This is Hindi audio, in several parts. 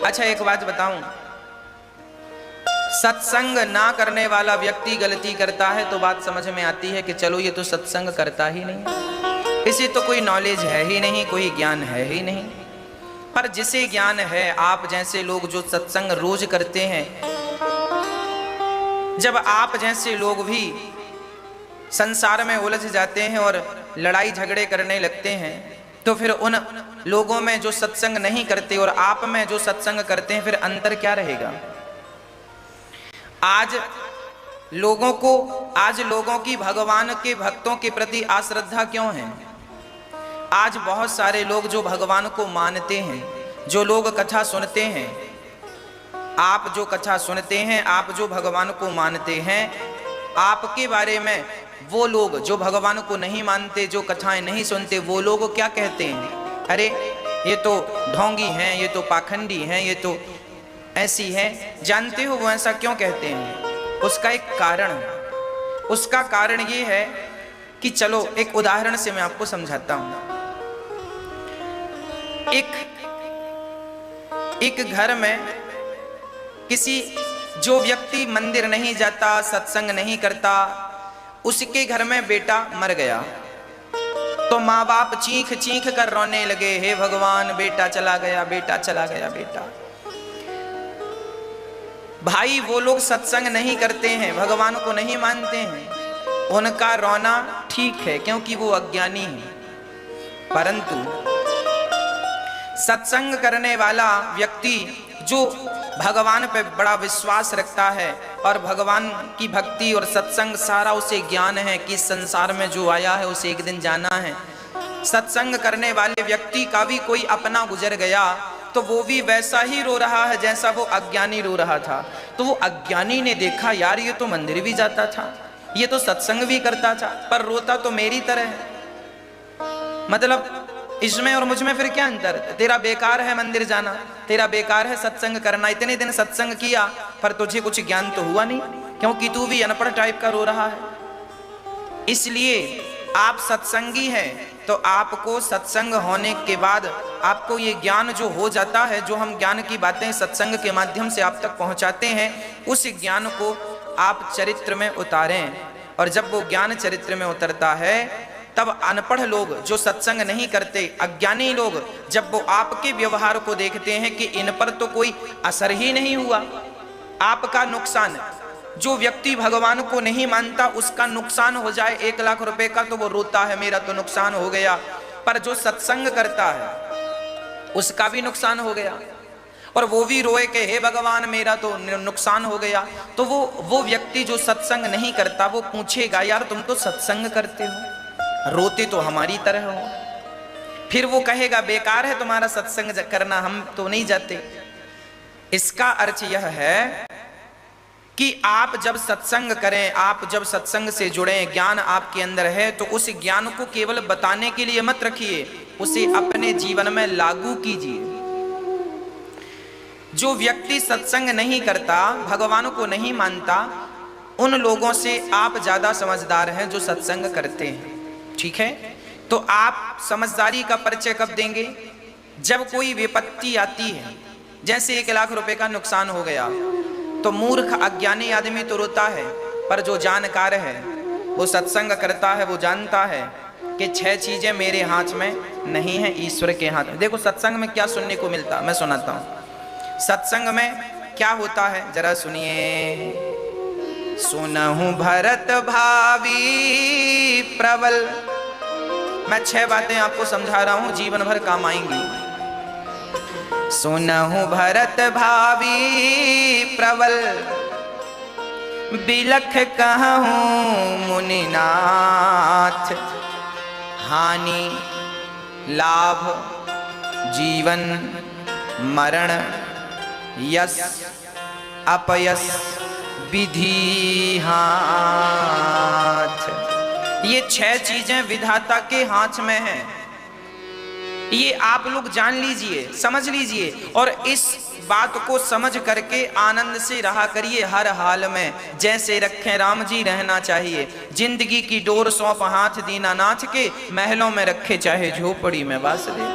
अच्छा एक बात बताऊं, सत्संग ना करने वाला व्यक्ति गलती करता है तो बात समझ में आती है कि चलो ये तो सत्संग करता ही नहीं, इसे तो कोई नॉलेज है ही नहीं, कोई ज्ञान है ही नहीं। पर जिसे ज्ञान है, आप जैसे लोग जो सत्संग रोज करते हैं, जब आप जैसे लोग भी संसार में उलझ जाते हैं और लड़ाई झगड़े करने लगते हैं, तो फिर उन लोगों में जो सत्संग नहीं करते और आप में जो सत्संग करते हैं, फिर अंतर क्या रहेगा? आज लोगों की भगवान के भक्तों के प्रति अश्रद्धा क्यों है? आज बहुत सारे लोग जो भगवान को मानते हैं, जो लोग कथा सुनते हैं, आप जो कथा सुनते हैं, आप जो भगवान को मानते हैं, आपके बारे में वो लोग जो भगवान को नहीं मानते, जो कथाएं नहीं सुनते, वो लोग क्या कहते हैं? अरे ये तो ढोंगी हैं, ये तो पाखंडी हैं, ये तो ऐसी है। जानते हो वो ऐसा क्यों कहते हैं? उसका एक कारण है। उसका कारण ये है कि चलो एक उदाहरण से मैं आपको समझाता हूं। एक घर में किसी जो व्यक्ति मंदिर नहीं जाता, सत्संग नहीं करता, उसके घर में बेटा मर गया, तो माँ बाप चीख चीख कर रोने लगे, हे भगवान बेटा चला गया, बेटा चला गया, बेटा। भाई वो लोग सत्संग नहीं करते हैं, भगवान को नहीं मानते हैं, उनका रोना ठीक है क्योंकि वो अज्ञानी है। परंतु सत्संग करने वाला व्यक्ति जो भगवान पे बड़ा विश्वास रखता है और भगवान की भक्ति और सत्संग सारा उसे ज्ञान है कि संसार में जो आया है उसे एक दिन जाना है, सत्संग करने वाले व्यक्ति का भी कोई अपना गुजर गया तो वो भी वैसा ही रो रहा है जैसा वो अज्ञानी रो रहा था। तो वो अज्ञानी ने देखा, यार ये तो मंदिर भी जाता था, ये तो सत्संग भी करता था, पर रोता तो मेरी तरह है। मतलब इसमें और मुझ में फिर क्या अंतर? तेरा बेकार है मंदिर जाना, तेरा बेकार है सत्संग करना, इतने दिन सत्संग किया पर तुझे कुछ ज्ञान तो हुआ नहीं, क्योंकि तू भी अनपढ़ टाइप का रो रहा है। इसलिए आप सत्संगी हैं तो आपको सत्संग होने के बाद आपको ये ज्ञान जो हो जाता है, जो हम ज्ञान की बातें सत्संग के माध्यम से आप तक पहुंचाते हैं, उस ज्ञान को आप चरित्र में उतारें। और जब वो ज्ञान चरित्र में उतरता है तब अनपढ़ लोग जो सत्संग नहीं करते, अज्ञानी लोग, जब वो आपके व्यवहार को देखते हैं कि इन पर तो कोई असर ही नहीं हुआ, आपका नुकसान, जो व्यक्ति भगवान को नहीं मानता उसका नुकसान हो जाए 1 लाख रुपए का तो वो रोता है मेरा तो नुकसान हो गया, पर जो सत्संग करता है उसका भी नुकसान हो गया और वो भी रोए कि हे भगवान मेरा तो नुकसान हो गया। तो वो व्यक्ति जो सत्संग नहीं करता वो पूछेगा, यार तुम तो सत्संग करते हो, रोते तो हमारी तरह हो। फिर वो कहेगा बेकार है तुम्हारा सत्संग करना, हम तो नहीं जाते। इसका अर्थ यह है कि आप जब सत्संग करें, आप जब सत्संग से जुड़ें, ज्ञान आपके अंदर है तो उस ज्ञान को केवल बताने के लिए मत रखिए, उसे अपने जीवन में लागू कीजिए। जो व्यक्ति सत्संग नहीं करता, भगवान को नहीं मानता, उन लोगों से आप ज्यादा समझदार हैं जो सत्संग करते हैं। ठीक है, तो आप समझदारी का परिचय कब देंगे? जब कोई विपत्ति आती है, जैसे 1 लाख रुपए का नुकसान हो गया, तो मूर्ख अज्ञानी आदमी तो रोता है, पर जो जानकार है, वो सत्संग करता है, वो जानता है कि 6 चीजें मेरे हाथ में नहीं है, ईश्वर के हाथ में। देखो सत्संग में क्या सुनने को मिलता, मैं सुनाता हूँ। सत्संग में क्या होता है जरा सुनिए। सुनहु भरत भावी प्रबल, मैं 6 बातें आपको समझा रहा हूँ, जीवन भर काम आएंगी। सुनहु भरत भावी प्रबल, बिलख कहूँ मुनिनाथ, हानि लाभ जीवन मरण यश अपयश विधि हाथ। ये 6 चीजें विधाता के हाथ में हैं। ये आप लोग जान लीजिए, समझ लीजिए और इस बात को समझ करके आनंद से रहा करिए हर हाल में, जैसे रखें राम जी रहना चाहिए। जिंदगी की डोर सौंप हाथ दीनानाथ के, महलों में रखे चाहे झोपड़ी में वास दे।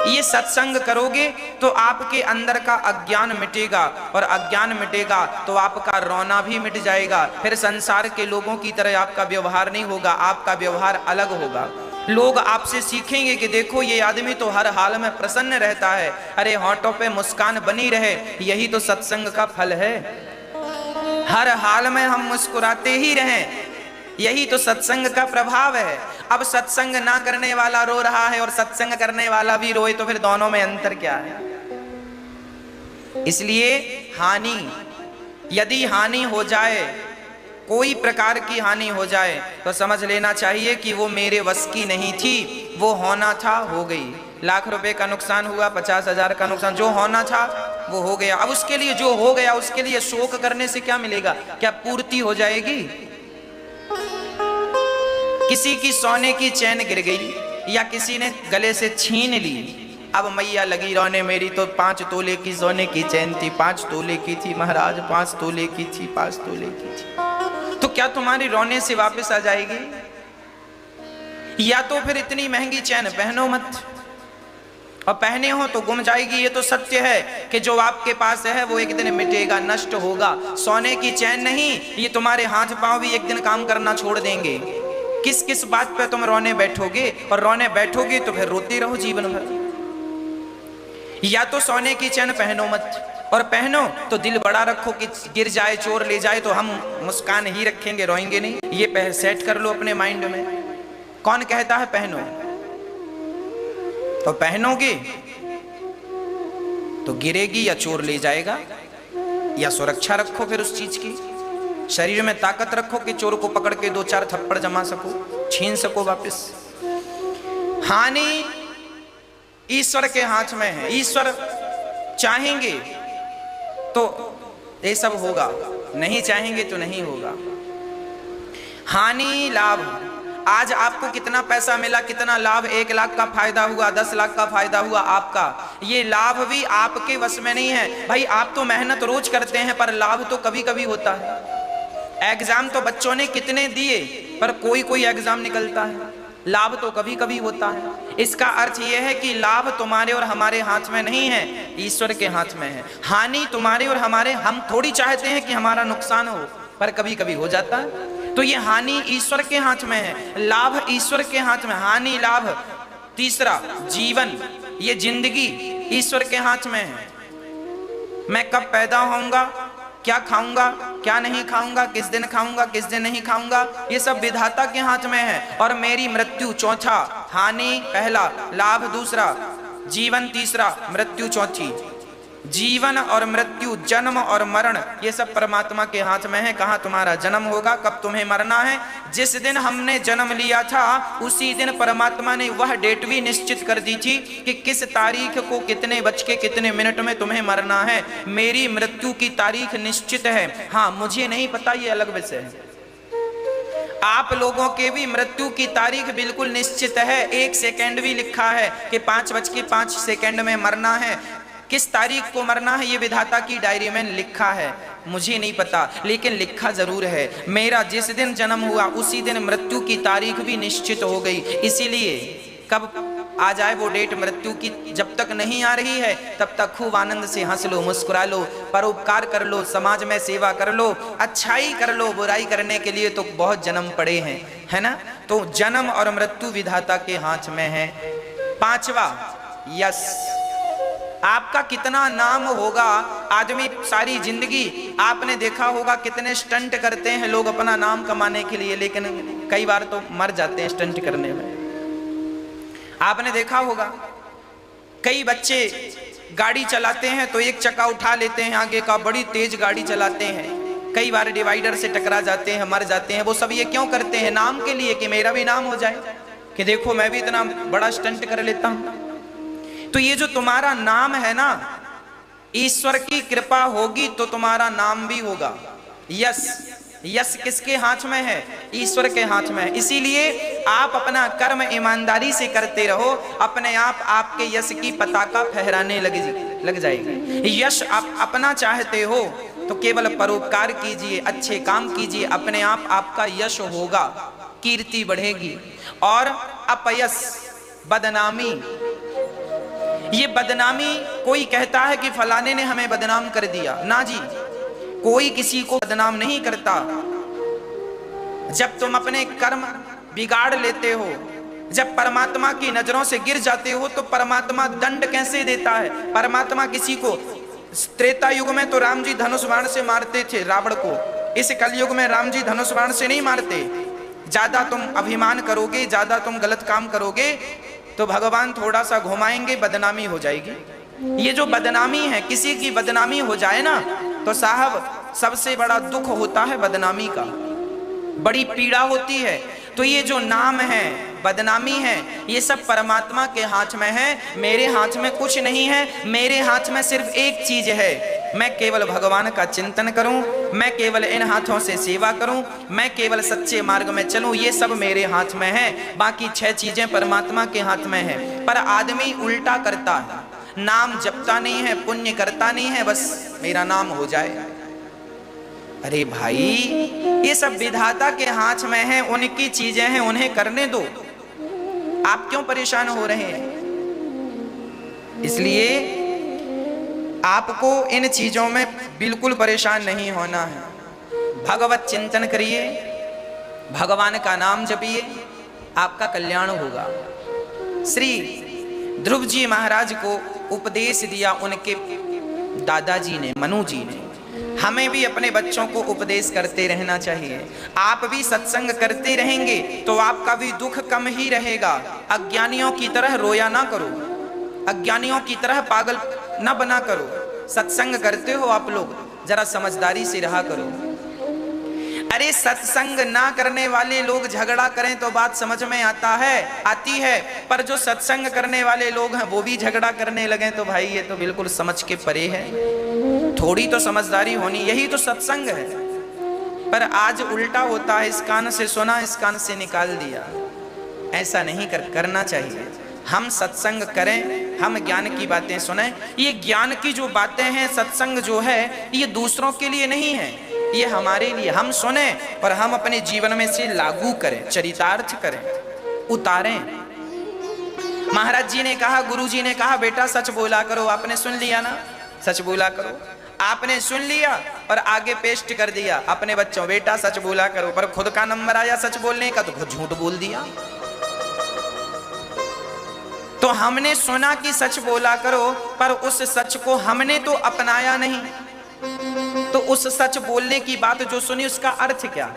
ये सत्संग करोगे तो आपके अंदर का अज्ञान मिटेगा, और अज्ञान मिटेगा तो आपका रोना भी मिट जाएगा। फिर संसार के लोगों की तरह आपका व्यवहार नहीं होगा, आपका व्यवहार अलग होगा। लोग आपसे सीखेंगे कि देखो ये आदमी तो हर हाल में प्रसन्न रहता है, अरे होंठों पे मुस्कान बनी रहे, यही तो सत्संग का फल है। हर हाल में हम मुस्कुराते ही रहें, यही तो सत्संग का प्रभाव है। अब सत्संग ना करने वाला रो रहा है और सत्संग करने वाला भी रोए, तो फिर दोनों में अंतर क्या है? इसलिए हानि, यदि हानि हो जाए, कोई प्रकार की हानि हो जाए, तो समझ लेना चाहिए कि वो मेरे वश की नहीं थी, वो होना था हो गई। लाख रुपए का नुकसान हुआ, 50,000 का नुकसान, जो होना था वो हो गया। अब उसके लिए जो हो गया उसके लिए शोक करने से क्या मिलेगा? क्या पूर्ति हो जाएगी? किसी की सोने की चैन गिर गई या किसी ने गले से छीन ली, अब मैया लगी रोने, मेरी तो 5 तोले की सोने की चैन थी, 5 तोले की थी महाराज, 5 तोले की थी, 5 तोले की थी। तो क्या तुम्हारी रोने से वापस आ जाएगी? या तो फिर इतनी महंगी चैन पहनो मत, और पहने हो तो गुम जाएगी। ये तो सत्य है कि जो आपके पास है वो एक दिन मिटेगा, नष्ट होगा। सोने की चैन नहीं, ये तुम्हारे हाथ पांव भी एक दिन काम करना छोड़ देंगे। किस किस बात पे तुम रोने बैठोगे? और रोने बैठोगे तो फिर रोते रहो जीवन भर। या तो सोने की चैन पहनो मत, और पहनो तो दिल बड़ा रखो कि गिर जाए, चोर ले जाए तो हम मुस्कान ही रखेंगे, रोएंगे नहीं। ये सेट कर लो अपने माइंड में। कौन कहता है पहनो? तो पहनोगे तो गिरेगी या चोर ले जाएगा, या सुरक्षा रखो फिर उस चीज की। शरीर में ताकत रखो कि चोर को पकड़ के 2-4 थप्पड़ जमा सको, छीन सको वापस। हानि ईश्वर के हाथ में है। ईश्वर चाहेंगे तो ये सब होगा, नहीं चाहेंगे तो नहीं होगा। हानि लाभ, आज आपको कितना पैसा मिला, कितना लाभ, 1 लाख का फायदा हुआ, 10 लाख का फायदा हुआ आपका, ये लाभ भी आपके वश में नहीं है। भाई आप तो मेहनत रोज करते हैं, पर लाभ तो कभी कभी होता है। एग्जाम तो बच्चों ने कितने दिए, पर कोई कोई एग्जाम निकलता है, लाभ तो कभी कभी होता है। इसका अर्थ यह है कि लाभ तुम्हारे और हमारे हाथ में नहीं है, ईश्वर के हाथ में है। हानि तुम्हारे और हमारे, हम थोड़ी चाहते हैं कि हमारा नुकसान हो, पर कभी कभी हो जाता है। तो ये हानि ईश्वर के हाथ में है, लाभ ईश्वर के हाथ में। हानि लाभ। तीसरा, जीवन, ये जिंदगी ईश्वर के हाथ में है। मैं कब पैदा होऊंगा, क्या खाऊंगा, क्या नहीं खाऊंगा, किस दिन खाऊंगा, किस दिन नहीं खाऊंगा, ये सब विधाता के हाथ में है। और मेरी मृत्यु चौथा, हानि पहला, लाभ दूसरा, जीवन तीसरा, मृत्यु चौथी। जीवन और मृत्यु, जन्म और मरण, ये सब परमात्मा के हाथ में है। कहाँ तुम्हारा जन्म होगा, कब तुम्हें मरना है, जिस दिन हमने जन्म लिया था उसी दिन परमात्मा ने वह डेट भी निश्चित कर दी थी कि किस तारीख को कितने बज के कितने मिनट में तुम्हें मरना है। मेरी मृत्यु की तारीख निश्चित है, हाँ मुझे नहीं पता, ये अलग विषय है। आप लोगों के भी मृत्यु की तारीख बिल्कुल निश्चित है, 1 सेकेंड भी लिखा है कि 5:05 में मरना है। किस तारीख को मरना है ये विधाता की डायरी में लिखा है, मुझे नहीं पता, लेकिन लिखा जरूर है। मेरा जिस दिन जन्म हुआ उसी दिन मृत्यु की तारीख भी निश्चित हो गई। इसीलिए कब आ जाए वो डेट मृत्यु की, जब तक नहीं आ रही है तब तक खूब आनंद से हंस लो, मुस्कुरा लो, परोपकार कर लो, समाज में सेवा कर लो, अच्छाई कर लो। बुराई करने के लिए तो बहुत जन्म पड़े हैं, है ना। तो जन्म और मृत्यु विधाता के हाथ में है। पांचवा, यश। आपका कितना नाम होगा। आदमी सारी जिंदगी, आपने देखा होगा कितने स्टंट करते हैं लोग अपना नाम कमाने के लिए, लेकिन कई बार तो मर जाते हैं स्टंट करने में। आपने देखा होगा कई बच्चे गाड़ी चलाते हैं तो एक चक्का उठा लेते हैं आगे का, बड़ी तेज गाड़ी चलाते हैं, कई बार डिवाइडर से टकरा जाते हैं, मर जाते हैं। वो सब ये क्यों करते हैं? नाम के लिए, कि मेरा भी नाम हो जाए, कि देखो मैं भी इतना बड़ा स्टंट कर लेता हूं। तो ये जो तुम्हारा नाम है ना, ईश्वर की कृपा होगी तो तुम्हारा नाम भी होगा। यश, यश किसके हाथ में है? ईश्वर के हाथ में है। इसीलिए आप अपना कर्म ईमानदारी से करते रहो, अपने आप आपके यश की पताका फहराने लग जाएगी। यश आप अपना चाहते हो तो केवल परोपकार कीजिए, अच्छे काम कीजिए, अपने आप आपका यश होगा, कीर्ति बढ़ेगी। और अपयश, बदनामी, ये बदनामी, कोई कहता है कि फलाने ने हमें बदनाम कर दिया, ना जी, कोई किसी को बदनाम नहीं करता। जब तुम अपने कर्म बिगाड़ लेते हो, जब परमात्मा की नजरों से गिर जाते हो, तो परमात्मा दंड कैसे देता है? परमात्मा किसी को, त्रेता युग में तो राम जी धनुष बाण से मारते थे रावण को, इस कलयुग में राम जी धनुष बाण से नहीं मारते। ज्यादा तुम अभिमान करोगे, ज्यादा तुम गलत काम करोगे तो भगवान थोड़ा सा घुमाएंगे, बदनामी हो जाएगी। ये जो बदनामी है, किसी की बदनामी हो जाए ना तो साहब सबसे बड़ा दुख होता है बदनामी का, बड़ी पीड़ा होती है। तो ये जो नाम है, बदनामी है, ये सब परमात्मा के हाथ में है, मेरे हाथ में कुछ नहीं है। मेरे हाथ में सिर्फ एक चीज है, मैं केवल भगवान का चिंतन करूं, मैं केवल इन हाथों से सेवा करूं, मैं केवल सच्चे मार्ग में चलूं, ये सब मेरे हाथ में है। बाकी 6 चीजें परमात्मा के हाथ में है। पर आदमी उल्टा करता है, नाम जपता नहीं है, पुण्य करता नहीं है, बस मेरा नाम हो जाए। अरे भाई, ये सब विधाता के हाथ में है, उनकी चीजें हैं, उन्हें करने दो, आप क्यों परेशान हो रहे हैं? इसलिए आपको इन चीजों में बिल्कुल परेशान नहीं होना है। भगवत चिंतन करिए, भगवान का नाम जपिए, आपका कल्याण होगा। श्री ध्रुव जी महाराज को उपदेश दिया उनके दादाजी ने, मनु जी ने। हमें भी अपने बच्चों को उपदेश करते रहना चाहिए। आप भी सत्संग करते रहेंगे तो आपका भी दुख कम ही रहेगा। अज्ञानियों की तरह रोया ना करो, अज्ञानियों की तरह पागल ना बना करो। सत्संग करते हो आप लोग, जरा समझदारी से रहा करो। अरे सत्संग ना करने वाले लोग झगड़ा करें तो बात समझ में आती है, पर जो सत्संग करने वाले लोग हैं वो भी झगड़ा करने लगे तो भाई ये तो बिल्कुल समझ के परे है। थोड़ी तो समझदारी होनी, यही तो सत्संग है। पर आज उल्टा होता है, इस कान से सुना, इस कान से निकाल दिया। ऐसा नहीं करना चाहिए। हम सत्संग करें, हम ज्ञान की बातें सुने। ये ज्ञान की जो बातें हैं, सत्संग जो है, ये दूसरों के लिए नहीं है, ये हमारे लिए। हम सुने और हम अपने जीवन में से लागू करें, चरितार्थ करें, उतारें। महाराज जी ने कहा, गुरु जी ने कहा, बेटा सच बोला करो। आपने सुन लिया ना, सच बोला करो। आपने सुन लिया और आगे पेस्ट कर दिया अपने बच्चों, बेटा सच बोला करो। पर खुद का नंबर आया सच बोलने का तो खुद झूठ बोल दिया। तो हमने सुना कि सच बोला करो, पर उस सच को हमने तो अपनाया नहीं। तो उस सच बोलने की बात जो सुनी, उसका अर्थ क्या?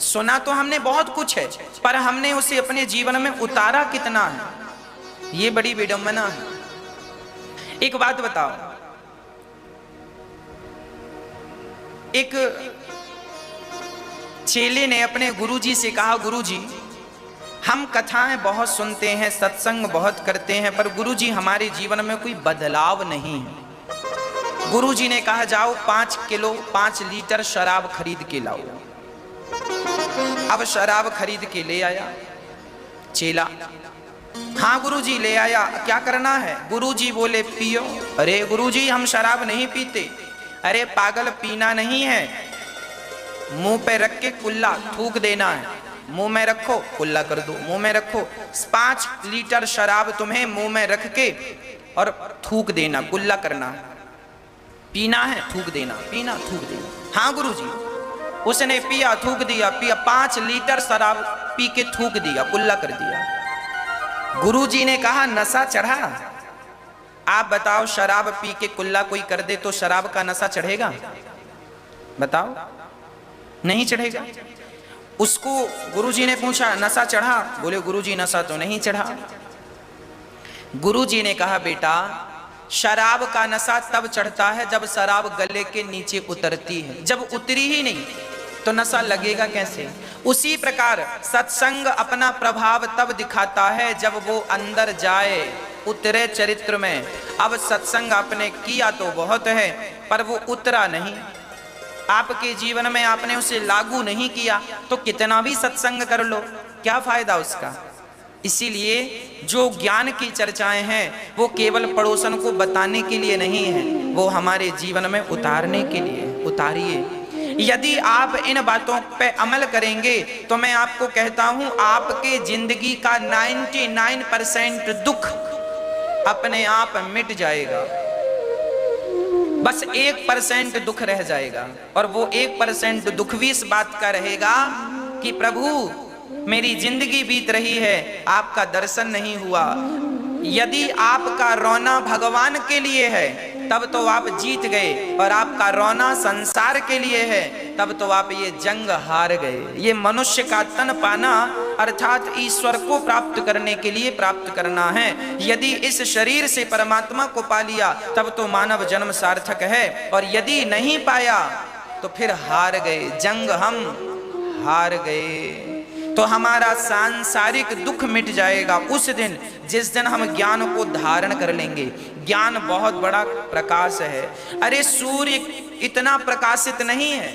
सुना तो हमने बहुत कुछ है, पर हमने उसे अपने जीवन में उतारा कितना है, ये बड़ी विडंबना है। एक बात बताओ, एक चेले ने अपने गुरुजी से कहा, गुरुजी हम कथाएं बहुत सुनते हैं, सत्संग बहुत करते हैं, पर गुरुजी हमारे जीवन में कोई बदलाव नहीं है। गुरुजी ने कहा, जाओ 5 लीटर शराब खरीद के लाओ। अब शराब खरीद के ले आया चेला। हाँ गुरुजी ले आया, क्या करना है? गुरुजी बोले पियो। अरे गुरुजी हम शराब नहीं पीते। अरे पागल, पीना नहीं है, मुंह पे रख के कुल्ला थूक देना है। मुंह में रखो, कुल्ला कर दो, मुंह में रखो। 5 लीटर शराब तुम्हें मुंह में रख के और थूक देना, कुल्ला करना है। पीना है, थूक देना, पीना थूक देना। हाँ गुरुजी। उसने पिया, थूक दिया, पिया 5 लीटर शराब पी के थूक दिया, कुल्ला कर दिया। गुरुजी ने कहा, नशा चढ़ा? आप बताओ, शराब पी के कुल्ला कोई कर दे तो शराब का नशा चढ़ेगा? बताओ, नहीं चढ़ेगा। उसको गुरुजी ने पूछा, नशा चढ़ा? बोले गुरुजी नशा तो नहीं चढ़ा। गुरुजी ने कहा, बेटा शराब का नशा तब चढ़ता है जब शराब गले के नीचे उतरती है। जब उतरी ही नहीं तो नशा लगेगा कैसे? उसी प्रकार सत्संग अपना प्रभाव तब दिखाता है जब वो अंदर जाए, उतरे चरित्र में। अब सत्संग आपने किया तो बहुत है, पर वो उतरा नहीं आपके जीवन में, आपने उसे लागू नहीं किया, तो कितना भी सत्संग कर लो, क्या फायदा उसका? इसीलिए जो ज्ञान की चर्चाएं हैं वो केवल पड़ोसन को बताने के लिए नहीं है, वो हमारे जीवन में उतारने के लिए। उतारिए। यदि आप इन बातों पे अमल करेंगे तो मैं आपको कहता हूं, आपके जिंदगी का 99% दुख अपने आप मिट जाएगा। बस 1% दुख रह जाएगा, और वो 1% दुख भी इस बात का रहेगा कि प्रभु मेरी जिंदगी बीत रही है, आपका दर्शन नहीं हुआ। यदि आपका रोना भगवान के लिए है तब तो आप जीत गए, और आपका रोना संसार के लिए है तब तो आप ये जंग हार गए। ये मनुष्य का तन पाना अर्थात ईश्वर को प्राप्त करने के लिए प्राप्त करना है। यदि इस शरीर से परमात्मा को पा लिया तब तो मानव जन्म सार्थक है, और यदि नहीं पाया तो फिर हार गए, जंग हम हार गए। तो हमारा सांसारिक दुख मिट जाएगा उस दिन जिस दिन हम ज्ञान को धारण कर लेंगे। ज्ञान बहुत बड़ा प्रकाश है। अरे सूर्य इतना प्रकाशित नहीं है,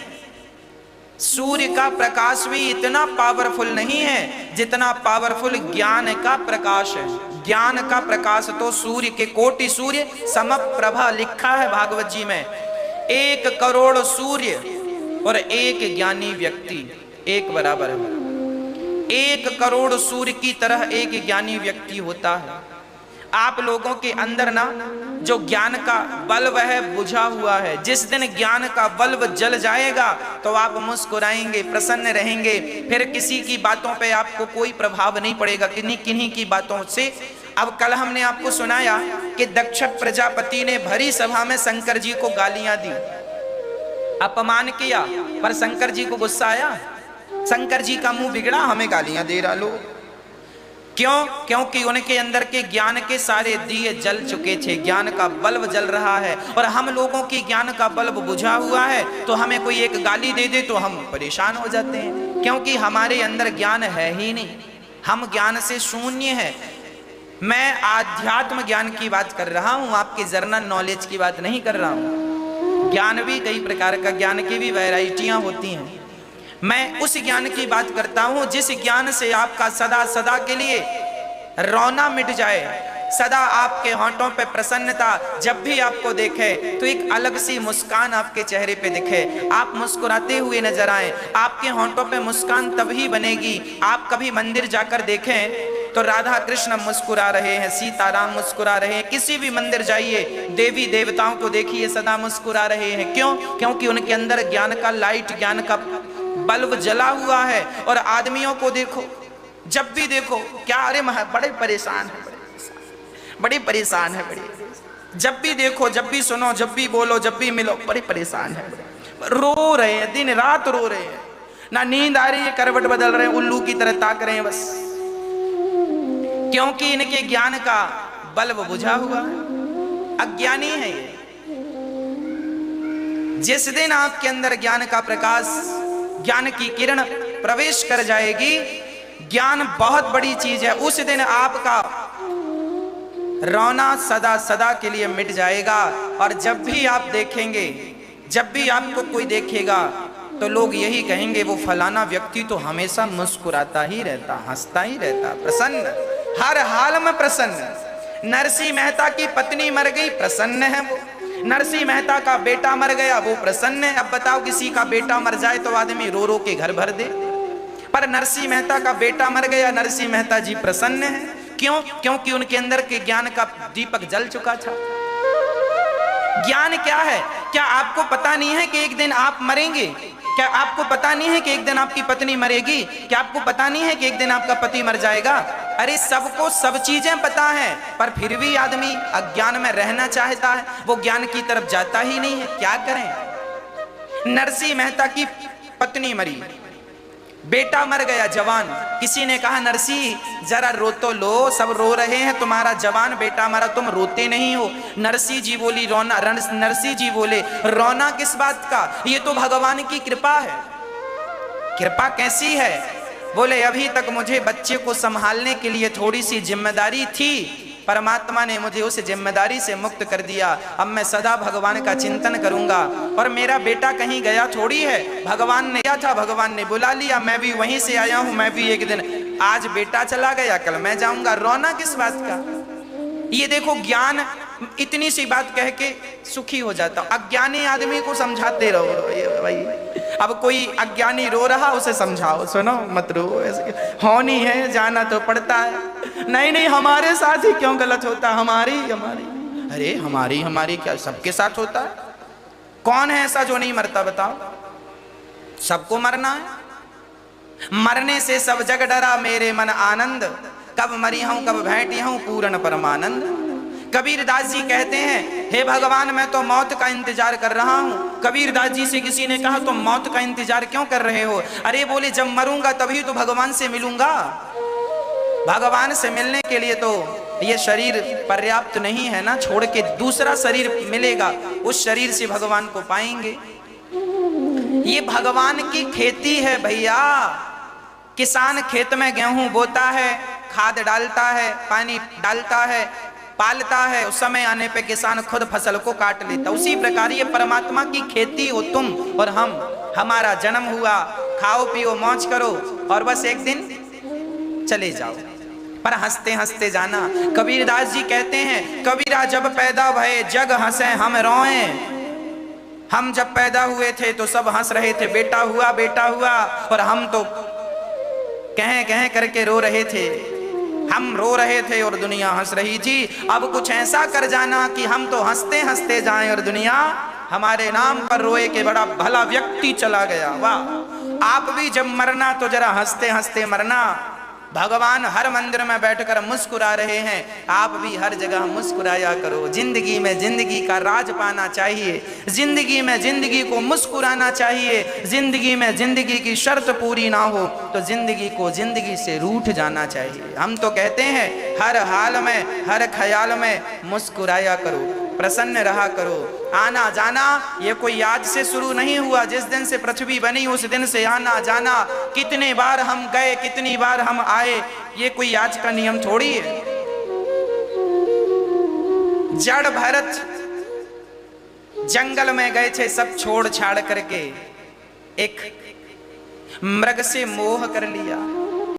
सूर्य का प्रकाश भी इतना पावरफुल नहीं है जितना पावरफुल ज्ञान का प्रकाश है। ज्ञान का प्रकाश तो सूर्य के कोटि सूर्य समप्रभा लिखा है भागवत जी में। 1 करोड़ सूर्य और 1 ज्ञानी व्यक्ति एक बराबर है। 1 करोड़ सूर्य की तरह एक ज्ञानी व्यक्ति होता है। आप लोगों के अंदर ना जो ज्ञान का बल्ब है बुझा हुआ है, जिस दिन ज्ञान का बल्ब जल जाएगा तो आप मुस्कुराएंगे, प्रसन्न रहेंगे, फिर किसी की बातों पे आपको कोई प्रभाव नहीं पड़ेगा, किन्हीं किन्हीं की बातों से। अब कल हमने आपको सुनाया कि दक्ष प्रजापति ने भरी सभा में शंकर जी को गालियां दी, अपमान किया, पर शंकर जी को गुस्सा आया। शंकर जी का मुंह बिगड़ा, हमें गालियां दे रहा लो। क्यों? क्योंकि उनके अंदर के ज्ञान के सारे दिए जल चुके थे, ज्ञान का बल्ब जल रहा है। और हम लोगों की ज्ञान का बल्ब बुझा हुआ है, तो हमें कोई एक गाली दे दे तो हम परेशान हो जाते हैं, क्योंकि हमारे अंदर ज्ञान है ही नहीं, हम ज्ञान से शून्य हैं। मैं आध्यात्म ज्ञान की बात कर रहा हूं, आपके जर्नल नॉलेज की बात नहीं कर रहा हूं। ज्ञान भी कई प्रकार का, ज्ञान की भी वैरायटियां होती हैं। मैं उस ज्ञान की बात करता हूं जिस ज्ञान से आपका सदा सदा के लिए रोना मिट जाए, सदा आपके होंठों पे प्रसन्नता, जब भी आपको देखे तो एक अलग सी मुस्कान आपके चेहरे पे दिखे, आप मुस्कुराते हुए नजर आए। आपके होंठों पे मुस्कान तभी बनेगी, आप कभी मंदिर जाकर देखें तो राधा कृष्ण मुस्कुरा रहे हैं, सीताराम मुस्कुरा रहे हैं। किसी भी मंदिर जाइए, देवी देवताओं को देखिए, सदा मुस्कुरा रहे हैं। क्यों? क्योंकि उनके अंदर ज्ञान का लाइट, ज्ञान का बल्ब जला हुआ है। और आदमियों को देखो, जब भी देखो क्या, अरे बड़े परेशान है, बड़े परेशान है, बड़े, जब भी देखो, जब भी सुनो, जब भी बोलो, जब भी मिलो, बड़े परेशान है, रो रहे हैं, दिन रात रो रहे हैं, ना नींद आ रही है, करवट बदल रहे हैं, उल्लू की तरह ताक रहे हैं बस, क्योंकि इनके ज्ञान का बल्ब बुझा हुआ है, अज्ञानी है ये। जिस दिन आपके अंदर ज्ञान का प्रकाश, ज्ञान की किरण प्रवेश कर जाएगी, ज्ञान बहुत बड़ी चीज है, उस दिन आपका रोना सदा सदा के लिए मिट जाएगा। और जब भी आप देखेंगे, जब भी आपको कोई देखेगा तो लोग यही कहेंगे, वो फलाना व्यक्ति तो हमेशा मुस्कुराता ही रहता, हंसता ही रहता, प्रसन्न, हर हाल में प्रसन्न। नरसिंह मेहता की पत्नी मर गई, प्रसन्न है वो। नरसिंह मेहता का बेटा मर गया, वो प्रसन्न है। अब बताओ, किसी का बेटा मर जाए तो आदमी रो रो के घर भर दे, पर नरसिंह मेहता का बेटा मर गया, नरसिंह मेहता जी प्रसन्न है। क्यों? क्योंकि उनके अंदर के ज्ञान का दीपक जल चुका था। ज्ञान क्या है? क्या आपको पता नहीं है कि एक दिन आप मरेंगे? क्या आपको पता नहीं है कि एक दिन आपकी पत्नी मरेगी? क्या आपको पता नहीं है कि एक दिन आपका पति मर जाएगा? अरे सबको सब चीजें पता है, पर फिर भी आदमी अज्ञान में रहना चाहता है, वो ज्ञान की तरफ जाता ही नहीं है। क्या करें? नरसिंह मेहता की पत्नी मरी, बेटा मर गया जवान। किसी ने कहा, नरसिंह जरा रो तो लो, सब रो रहे हैं, तुम्हारा जवान बेटा मरा, तुम रोते नहीं हो। नरसिंह जी बोली, रोना, नरसिंह जी बोले, रोना किस बात का, ये तो भगवान की कृपा है। कृपा कैसी है? बोले, अभी तक मुझे बच्चे को संभालने के लिए थोड़ी सी जिम्मेदारी थी, परमात्मा ने मुझे उस जिम्मेदारी से मुक्त कर दिया। अब मैं सदा भगवान का चिंतन करूंगा, और मेरा बेटा कहीं गया थोड़ी है, भगवान ने क्या था, भगवान ने बुला लिया, मैं भी वहीं से आया हूं, मैं भी एक दिन, आज बेटा चला गया, कल मैं जाऊंगा, रोना किस बात का? ये देखो, ज्ञान इतनी सी बात कह के सुखी हो जाता। अज्ञानी आदमी को समझाते रहो, ये भाई, अब कोई अज्ञानी रो रहा, उसे समझाओ, सुनो मत रो, होनी है, जाना तो पड़ता है, नहीं नहीं, हमारे साथ ही क्यों गलत होता, हमारी हमारी। अरे हमारी हमारी क्या, सबके साथ होता है। कौन है ऐसा जो नहीं मरता, बताओ? सबको मरना है। मरने से सब जग डरा, मेरे मन आनंद, कब मरी हूं कब बैठी हूं पूर्ण परमानंद। कबीर दास जी कहते हैं, हे भगवान मैं तो मौत का इंतजार कर रहा हूं। कबीर दास जी से किसी ने कहा, तो मौत का इंतजार क्यों कर रहे हो? अरे बोले, जब मरूंगा तभी तो भगवान से मिलूंगा। भगवान से मिलने के लिए तो ये शरीर पर्याप्त नहीं है ना, छोड़ के दूसरा शरीर मिलेगा, उस शरीर से भगवान को पाएंगे। ये भगवान की खेती है भैया। किसान खेत में गेहूं बोता है, खाद डालता है, पानी डालता है, पालता है, उस समय आने पे किसान खुद फसल को काट लेता। उसी प्रकार ये परमात्मा की खेती हो तुम और हम। हमारा जन्म हुआ, खाओ पियो मौज करो और बस एक दिन चले जाओ, पर हंसते हंसते जाना। कबीरदास जी कहते हैं, कबीरा जब पैदा भये जग हंसे हम रोए। हम जब पैदा हुए थे तो सब हंस रहे थे, बेटा हुआ बेटा हुआ, और हम तो कह कह करके रो रहे थे। हम रो रहे थे और दुनिया हंस रही थी। अब कुछ ऐसा कर जाना कि हम तो हंसते हंसते जाएं और दुनिया हमारे नाम पर रोए कि बड़ा भला व्यक्ति चला गया। वाह! आप भी जब मरना तो जरा हंसते हंसते मरना। भगवान हर मंदिर में बैठकर मुस्कुरा रहे हैं, आप भी हर जगह मुस्कुराया करो। जिंदगी में जिंदगी का राज पाना चाहिए, जिंदगी में जिंदगी को मुस्कुराना चाहिए। जिंदगी में जिंदगी की शर्त पूरी ना हो तो जिंदगी को जिंदगी से रूठ जाना चाहिए। हम तो कहते हैं हर हाल में हर ख्याल में मुस्कुराया करो, प्रसन्न रहा करो। आना जाना ये कोई आज से शुरू नहीं हुआ। जिस दिन से पृथ्वी बनी उस दिन से आना जाना, कितने बार हम गए कितनी बार हम आए, ये कोई आज का नियम थोड़ी है। जड़ भरत जंगल में गए थे सब छोड़ छाड़ करके, एक मृग से मोह कर लिया।